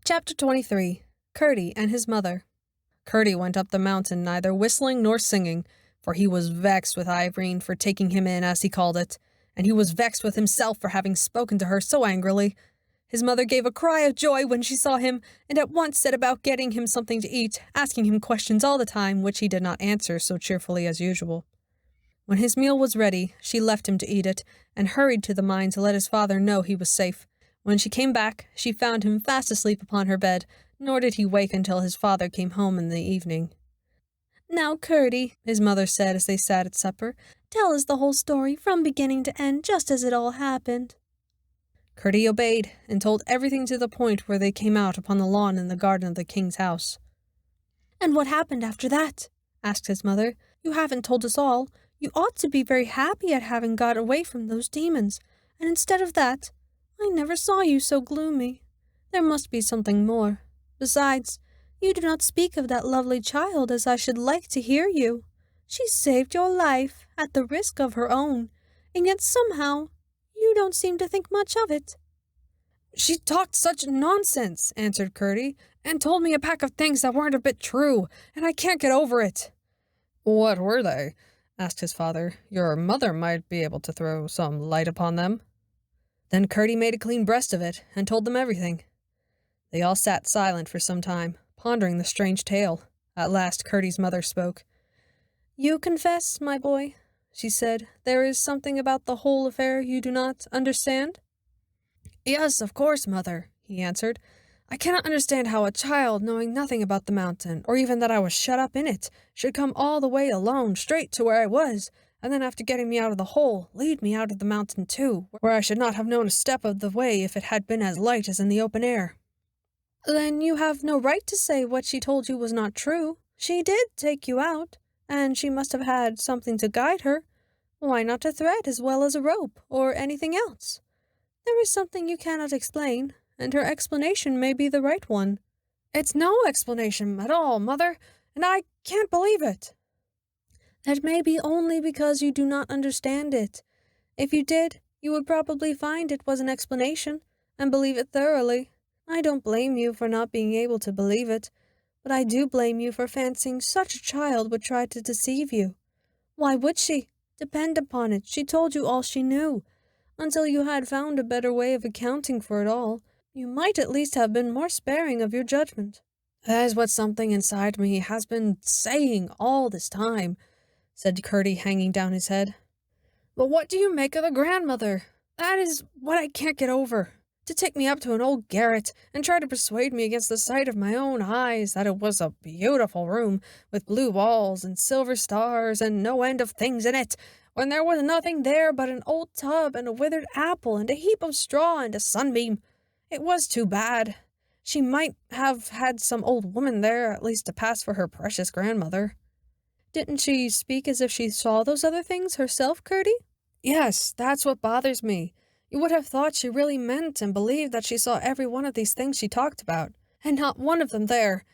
Chapter 23. Curdie and his Mother. Curdie went up the mountain neither whistling nor singing, for he was vexed with Irene for taking him in, as he called it, and he was vexed with himself for having spoken to her so angrily. His mother gave a cry of joy when she saw him, and at once set about getting him something to eat, asking him questions all the time, which he did not answer so cheerfully as usual. When his meal was ready, she left him to eat it, and hurried to the mine to let his father know he was safe. When she came back, she found him fast asleep upon her bed, nor did he wake until his father came home in the evening. "Now, Curdie," his mother said as they sat at supper, "tell us the whole story from beginning to end, just as it all happened." Curdie obeyed, and told everything to the point where they came out upon the lawn in the garden of the king's house. "And what happened after that?" asked his mother. "You haven't told us all. You ought to be very happy at having got away from those demons, and instead of that, I never saw you so gloomy. There must be something more. Besides, you do not speak of that lovely child as I should like to hear you. She saved your life, at the risk of her own, and yet somehow you don't seem to think much of it." "She talked such nonsense," answered Curdie, "and told me a pack of things that weren't a bit true, and I can't get over it." "What were they?" asked his father. "Your mother might be able to throw some light upon them." Then Curdie made a clean breast of it, and told them everything. They all sat silent for some time, pondering the strange tale. At last Curdie's mother spoke. "You confess, my boy," she said, "there is something about the whole affair you do not understand?" "Yes, of course, mother," he answered. "I cannot understand how a child, knowing nothing about the mountain, or even that I was shut up in it, should come all the way alone, straight to where I was, and then after getting me out of the hole, lead me out of the mountain too, where I should not have known a step of the way if it had been as light as in the open air." "Then you have no right to say what she told you was not true. She did take you out, and she must have had something to guide her. Why not a thread as well as a rope, or anything else? There is something you cannot explain, and her explanation may be the right one." "It's no explanation at all, mother, and I can't believe it." "That may be only because you do not understand it. If you did, you would probably find it was an explanation, and believe it thoroughly. I don't blame you for not being able to believe it, but I do blame you for fancying such a child would try to deceive you. Why would she? Depend upon it, she told you all she knew. Until you had found a better way of accounting for it all, you might at least have been more sparing of your judgment." "That is what something inside me has been saying all this time," said Curdie, hanging down his head. "But what do you make of the grandmother? That is what I can't get over. To take me up to an old garret and try to persuade me against the sight of my own eyes that it was a beautiful room with blue walls and silver stars and no end of things in it, when there was nothing there but an old tub and a withered apple and a heap of straw and a sunbeam. It was too bad. She might have had some old woman there, at least to pass for her precious grandmother." "Didn't she speak as if she saw those other things herself, Curdie?" "Yes, that's what bothers me. You would have thought she really meant and believed that she saw every one of these things she talked about, and not one of them there.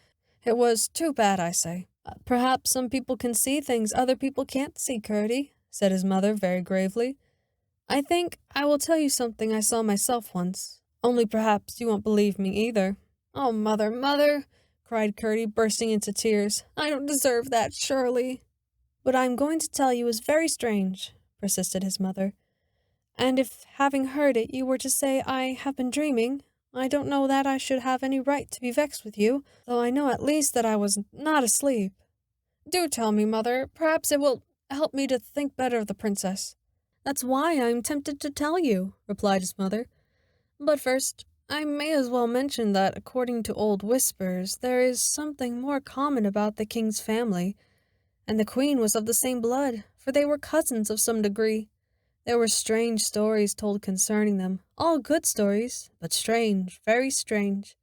It was too bad, I say." "Perhaps some people can see things other people can't see, Curdie," said his mother very gravely. "I think I will tell you something I saw myself once, only perhaps you won't believe me either." "Oh, mother, mother!" cried Curdie, bursting into tears. "I don't deserve that, surely." "What I am going to tell you is very strange," persisted his mother. "And if, having heard it, you were to say I have been dreaming, I don't know that I should have any right to be vexed with you, though I know at least that I was not asleep." "Do tell me, mother. Perhaps it will help me to think better of the princess." "That's why I am tempted to tell you," replied his mother. "But first, I may as well mention that, according to old whispers, there is something more common about the king's family, and the queen was of the same blood, for they were cousins of some degree. There were strange stories told concerning them, all good stories, but strange, very strange.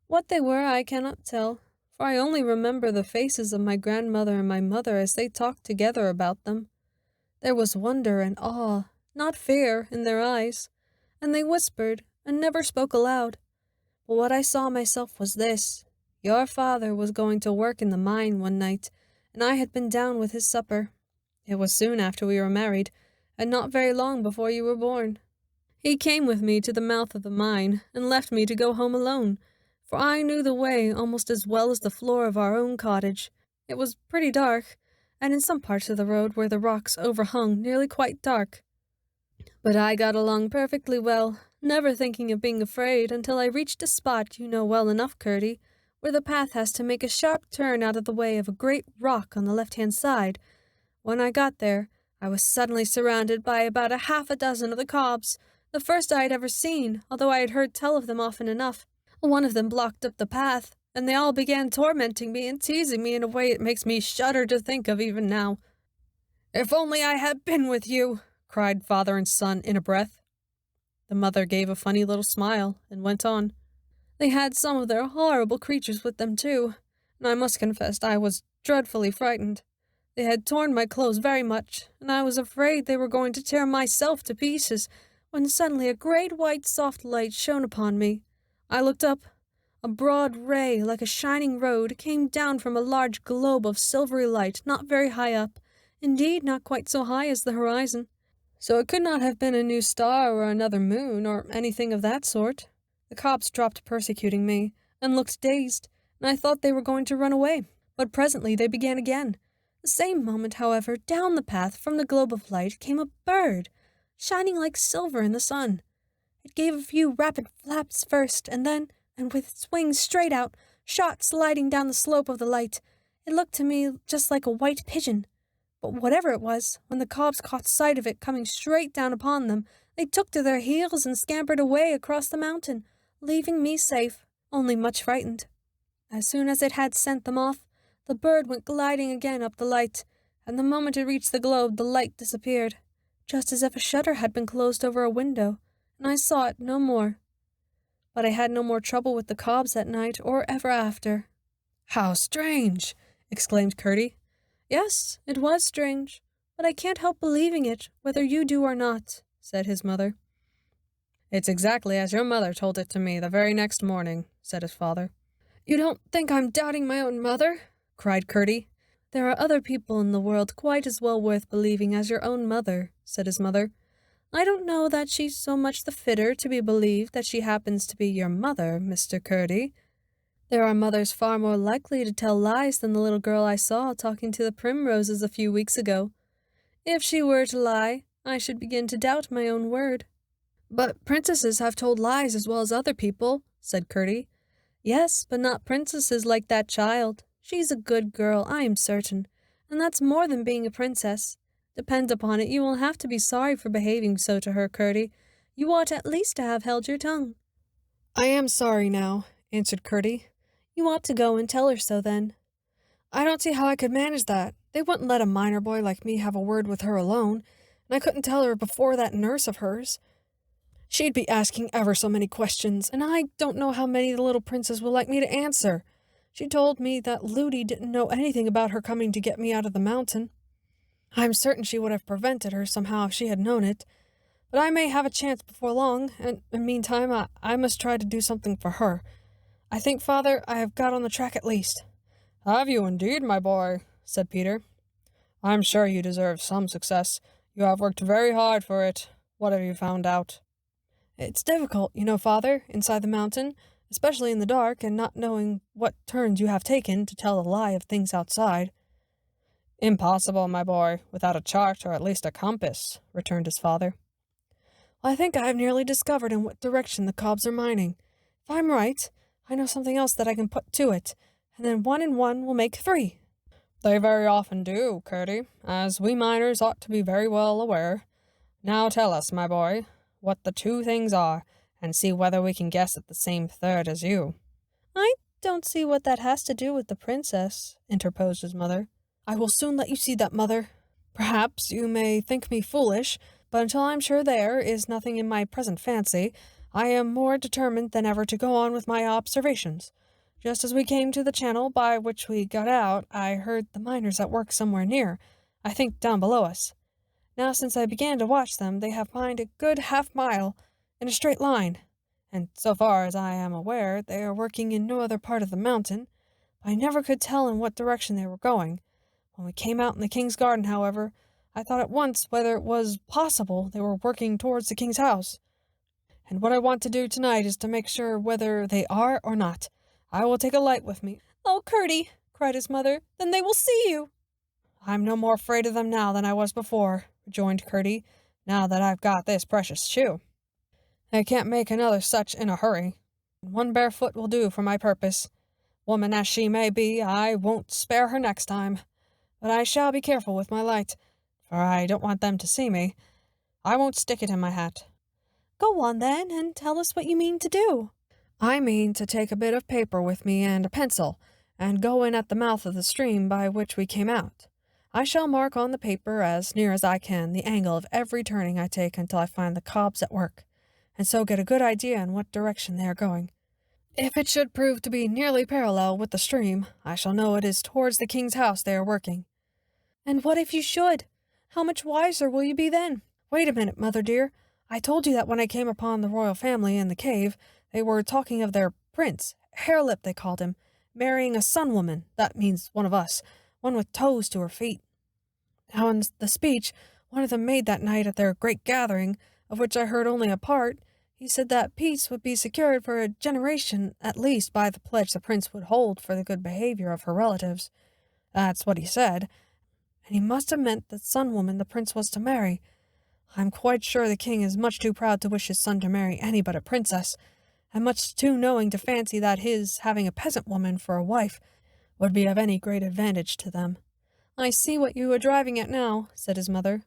What they were I cannot tell, for I only remember the faces of my grandmother and my mother as they talked together about them. There was wonder and awe, not fear, in their eyes, and they whispered, and never spoke aloud. But what I saw myself was this. Your father was going to work in the mine one night, and I had been down with his supper. It was soon after we were married, and not very long before you were born. He came with me to the mouth of the mine, and left me to go home alone, for I knew the way almost as well as the floor of our own cottage. It was pretty dark, and in some parts of the road where the rocks overhung nearly quite dark. But I got along perfectly well, never thinking of being afraid until I reached a spot you know well enough, Curdy, where the path has to make a sharp turn out of the way of a great rock on the left-hand side. When I got there, I was suddenly surrounded by about a half a dozen of the cobs, the first I had ever seen, although I had heard tell of them often enough. One of them blocked up the path, and they all began tormenting me and teasing me in a way it makes me shudder to think of even now. "If only I had been with you!" cried father and son in a breath. The mother gave a funny little smile and went on. "They had some of their horrible creatures with them, too, and I must confess I was dreadfully frightened. They had torn my clothes very much, and I was afraid they were going to tear myself to pieces, when suddenly a great white soft light shone upon me. I looked up. A broad ray, like a shining road, came down from a large globe of silvery light not very high up, indeed not quite so high as the horizon. So it could not have been a new star or another moon or anything of that sort. The cops dropped persecuting me, and looked dazed, and I thought they were going to run away. But presently they began again. The same moment, however, down the path from the globe of light came a bird, shining like silver in the sun. It gave a few rapid flaps first, and then, and with its wings straight out, shot sliding down the slope of the light. It looked to me just like a white pigeon. But whatever it was, when the cobs caught sight of it coming straight down upon them, they took to their heels and scampered away across the mountain, leaving me safe, only much frightened. As soon as it had sent them off, the bird went gliding again up the light, and the moment it reached the globe, the light disappeared, just as if a shutter had been closed over a window, and I saw it no more. But I had no more trouble with the cobs that night or ever after." "How strange!" exclaimed Curdy. "Yes, it was strange, but I can't help believing it, whether you do or not," said his mother. "It's exactly as your mother told it to me the very next morning," said his father. "You don't think I'm doubting my own mother?" cried Curdy. "There are other people in the world quite as well worth believing as your own mother," said his mother. "I don't know that she's so much the fitter to be believed that she happens to be your mother, Mr. Curdy. There are mothers far more likely to tell lies than the little girl I saw talking to the primroses a few weeks ago. If she were to lie, I should begin to doubt my own word." "But princesses have told lies as well as other people," said Curdy. "Yes, but not princesses like that child. She's a good girl, I am certain, and that's more than being a princess. Depend upon it, you will have to be sorry for behaving so to her, Curdy. You ought at least to have held your tongue." "I am sorry now," answered Curdy. "You ought to go and tell her so then." "I don't see how I could manage that. They wouldn't let a minor boy like me have a word with her alone, and I couldn't tell her before that nurse of hers. She'd be asking ever so many questions, and I don't know how many the little princess will like me to answer. She told me that Ludi didn't know anything about her coming to get me out of the mountain. I'm certain she would have prevented her somehow if she had known it. But I may have a chance before long, and in the meantime I must try to do something for her. I think, Father, I have got on the track at least." "Have you indeed, my boy?" said Peter. "I'm sure you deserve some success. You have worked very hard for it. What have you found out?" "It's difficult, you know, Father, inside the mountain, especially in the dark, and not knowing what turns you have taken to tell a lie of things outside." "Impossible, my boy, without a chart or at least a compass," returned his father. "Well, I think I have nearly discovered in what direction the cobs are mining. If I'm right, I know something else that I can put to it, and then 1 and 1 will make 3. "They very often do, Curdy, as we miners ought to be very well aware. Now tell us, my boy, what the 2 things are, and see whether we can guess at the same third as you." "I don't see what that has to do with the princess," interposed his mother. "I will soon let you see that, Mother. Perhaps you may think me foolish, but until I'm sure there is nothing in my present fancy, I am more determined than ever to go on with my observations. Just as we came to the channel by which we got out, I heard the miners at work somewhere near, I think down below us. Now, since I began to watch them, they have mined a good half-mile in a straight line, and so far as I am aware, they are working in no other part of the mountain. I never could tell in what direction they were going. When we came out in the king's garden, however, I thought at once whether it was possible they were working towards the king's house. And what I want to do tonight is to make sure whether they are or not. I will take a light with me." "Oh, Curdie," cried his mother, "then they will see you." "I'm no more afraid of them now than I was before," rejoined Curdie, "now that I've got this precious shoe. I can't make another such in a hurry. One bare foot will do for my purpose. Woman as she may be, I won't spare her next time. But I shall be careful with my light, for I don't want them to see me. I won't stick it in my hat." "Go on, then, and tell us what you mean to do." "I mean to take a bit of paper with me and a pencil, and go in at the mouth of the stream by which we came out. I shall mark on the paper, as near as I can, the angle of every turning I take until I find the cobs at work, and so get a good idea in what direction they are going. If it should prove to be nearly parallel with the stream, I shall know it is towards the king's house they are working." "And what if you should? How much wiser will you be then?" "Wait a minute, mother dear. I told you that when I came upon the royal family in the cave, they were talking of their prince, Harelip they called him, marrying a sun-woman, that means one of us, one with toes to her feet. Now in the speech one of them made that night at their great gathering, of which I heard only a part, he said that peace would be secured for a generation at least by the pledge the prince would hold for the good behavior of her relatives. That's what he said, and he must have meant the sun-woman the prince was to marry. I'm quite sure the king is much too proud to wish his son to marry any but a princess, and much too knowing to fancy that his having a peasant woman for a wife would be of any great advantage to them." "I see what you are driving at now," said his mother.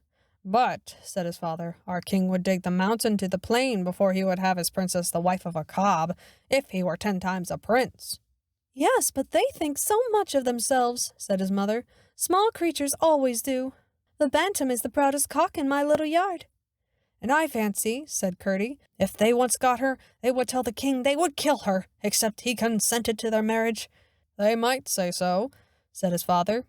"But," said his father, "our king would dig the mountain to the plain before he would have his princess the wife of a cob, if he were 10 times a prince." "Yes, but they think so much of themselves," said his mother. "Small creatures always do. The bantam is the proudest cock in my little yard." "And I fancy," said Curdie, "if they once got her, they would tell the king they would kill her, except he consented to their marriage." "They might say so," said his father,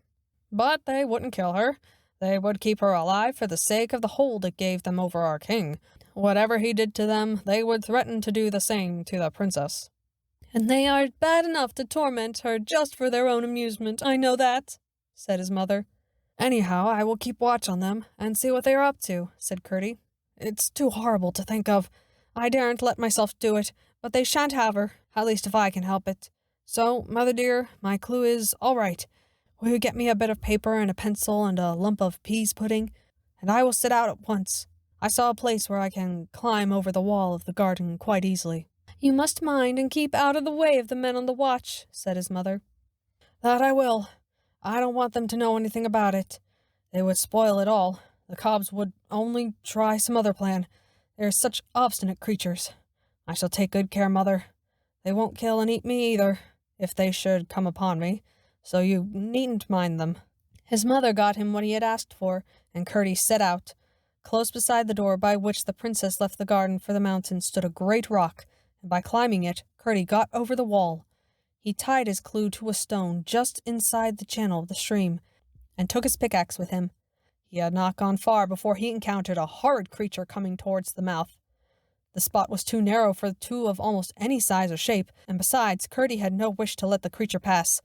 "but they wouldn't kill her. They would keep her alive for the sake of the hold it gave them over our king. Whatever he did to them, they would threaten to do the same to the princess." "And they are bad enough to torment her just for their own amusement, I know that," said his mother. "Anyhow, I will keep watch on them, and see what they are up to," said Curdie. "It's too horrible to think of. I daren't let myself do it, but they shan't have her, at least if I can help it. So, mother dear, my clue is all right. Will you get me a bit of paper and a pencil and a lump of peas pudding, and I will set out at once. I saw a place where I can climb over the wall of the garden quite easily." "You must mind and keep out of the way of the men on the watch," said his mother. "That I will. I don't want them to know anything about it. They would spoil it all. The cobs would only try some other plan. They are such obstinate creatures. I shall take good care, mother. They won't kill and eat me either, if they should come upon me, so you needn't mind them." His mother got him what he had asked for, and Curdie set out. Close beside the door by which the princess left the garden for the mountain stood a great rock, and by climbing it, Curdie got over the wall. He tied his clue to a stone just inside the channel of the stream, and took his pickaxe with him. He had not gone far before he encountered a horrid creature coming towards the mouth. The spot was too narrow for two of almost any size or shape, and besides, Curdie had no wish to let the creature pass.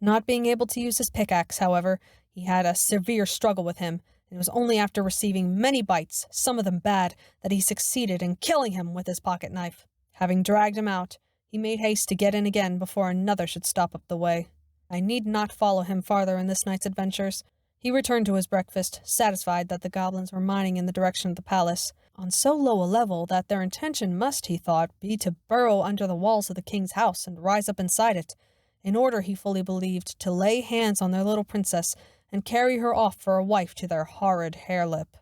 Not being able to use his pickaxe, however, he had a severe struggle with him, and it was only after receiving many bites, some of them bad, that he succeeded in killing him with his pocket knife. Having dragged him out, he made haste to get in again before another should stop up the way. I need not follow him farther in this night's adventures. He returned to his breakfast, satisfied that the goblins were mining in the direction of the palace, on so low a level that their intention must, he thought, be to burrow under the walls of the king's house and rise up inside it, in order, he fully believed, to lay hands on their little princess and carry her off for a wife to their horrid Harelip.